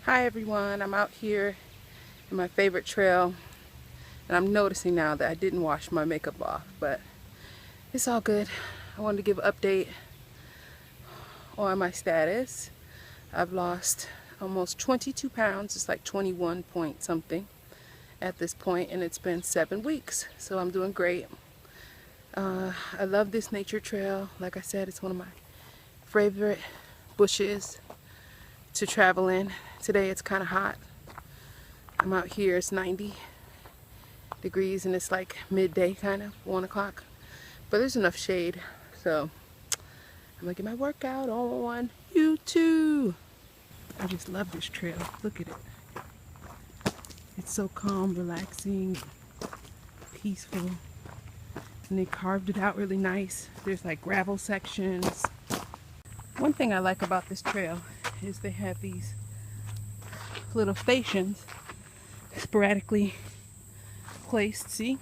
Hi everyone, I'm out here in my favorite trail and I'm noticing now that I didn't wash my makeup off, but it's all good. I wanted to give an update on my status. I've lost almost 22 pounds. It's like 21 point something at this point, and it's been 7 weeks, so I'm doing great. I love this nature trail. Like I said, it's one of my favorite bushes to travel in. Today it's kind of hot. I'm out here, it's 90 degrees and it's like midday, kind of 1 o'clock, but there's enough shade, so I'm gonna get my workout on YouTube. I just love this trail. Look at it. It's so calm, relaxing, peaceful, and they carved it out really nice. There's like gravel sections. One thing I like about this trail is they have these little stations sporadically placed, see?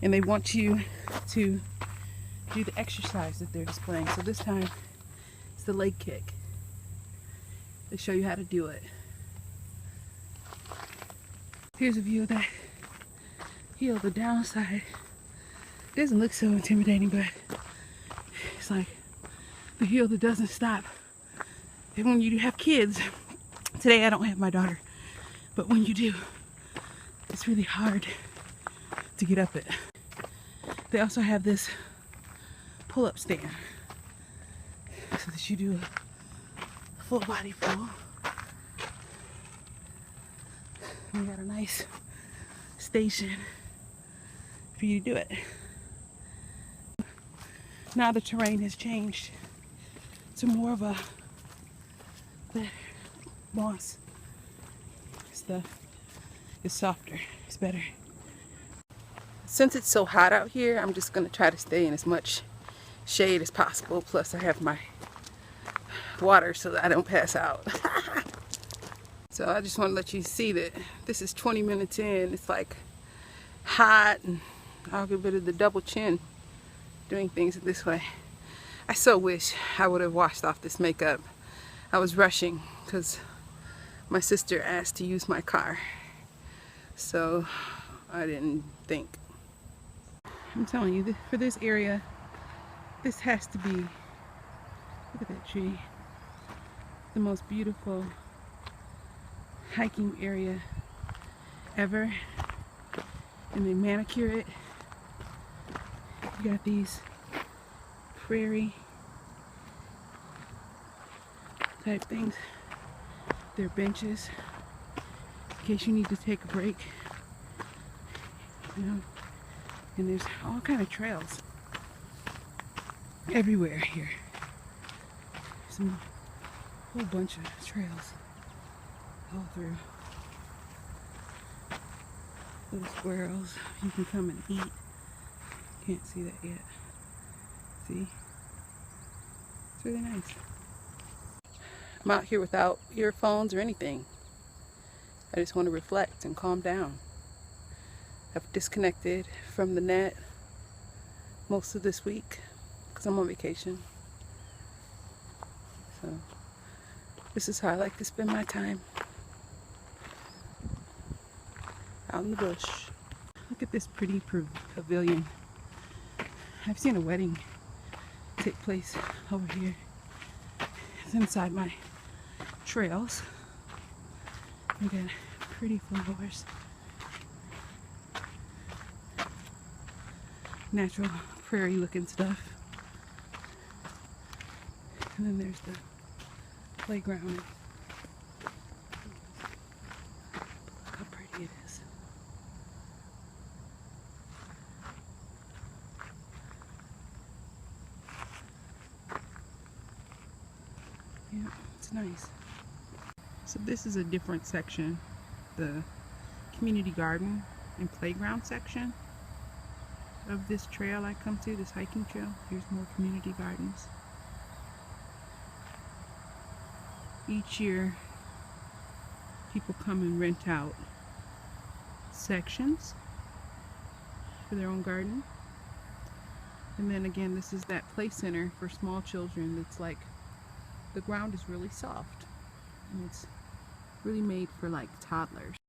And they want you to do the exercise that they're displaying. So this time it's the leg kick. They show you how to do it. Here's a view of that hill. The downside, it doesn't look so intimidating, but it's like the hill that doesn't stop. And when you have kids, today I don't have my daughter, but when you do, it's really hard to get up it. They also have this pull-up stand so that you do a full body pull. We got a nice station for you to do it. Now the terrain has changed to more of a moss. It's softer, it's better. Since it's so hot out here, I'm just gonna try to stay in as much shade as possible. Plus I have my water so that I don't pass out. So I just want to let you see that this is 20 minutes in. It's like hot, and I'll get rid of the double chin doing things this way. I so wish I would have washed off this makeup. I was rushing because my sister asked to use my car, so I didn't think. I'm telling you, for this area, this has to be, look at that tree, the most beautiful hiking area ever. And they manicure it. You got these prairie type things. They're benches in case you need to take a break, you know. And there's all kind of trails everywhere here. There's a whole bunch of trails all through. Little squirrels you can come and eat. Can't see that yet. See? It's really nice. I'm out here without earphones or anything. I just want to reflect and calm down. I've disconnected from the net most of this week because I'm on vacation. So this is how I like to spend my time. Out in the bush. Look at this pretty pavilion. I've seen a wedding take place over here. It's inside my trails. We got pretty flowers. Natural prairie looking stuff. And then there's the playground. Look how pretty it is. Yeah, it's nice. So this is a different section, the community garden and playground section of this trail I come to, this hiking trail. Here's more community gardens. Each year people come and rent out sections for their own garden. And then again, this is that play center for small children that's like, the ground is really soft. And it's really made for like toddlers.